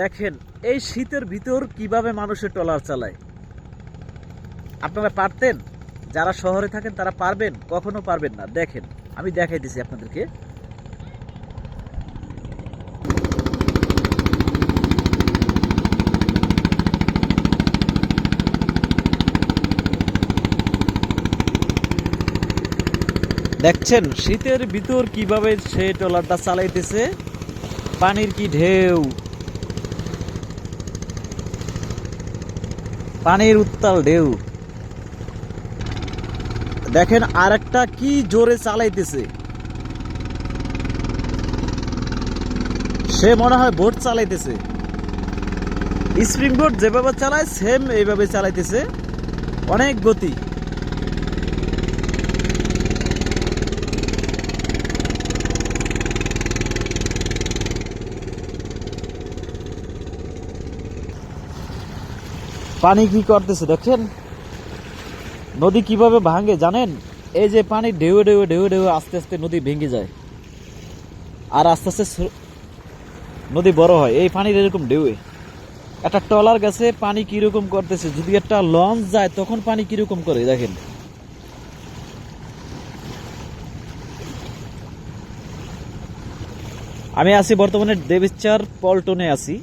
দেখেন এই শীতের ভিতর কিভাবে মানুষের ট্রলার চালায়। আপনারা পারতেন? যারা শহরে থাকেন তারা পারবেন? কখনো পারবেন না। দেখেন আমি দেখাইতেছি আপনাদেরকে। দেখছেন শীতের ভিতর কিভাবে সে ট্রলারটা চালাইতেছে। পানির কি ঢেউ, পানির উত্তাল ঢেউ। দেখেন আরেকটা কি জোরে চালাইতেছে। সে মনে হয় বোট চালাইতেছে। স্প্রিং বোট যেভাবে চালায় সেম এইভাবে চালাইতেছে, অনেক গতি। পানি কি করতেছে দেখেন, নদী কিভাবে ভাঙে জানেন? এই যে পানি ঢেউ ঢেউ ঢেউ ঢেউ আস্তে আস্তে নদী ভেঙে যায়, আর আস্তে আস্তে নদী বড় হয় এই পানির এরকম ঢেউয়ে। একটা ট্রলার গেছে, পানি কিরকম করতেছে। যদি একটা লঞ্চ যায় তখন পানি কিরকম করে দেখেন। আমি আছি বর্তমানে দেবিচার পল্টনে আছি।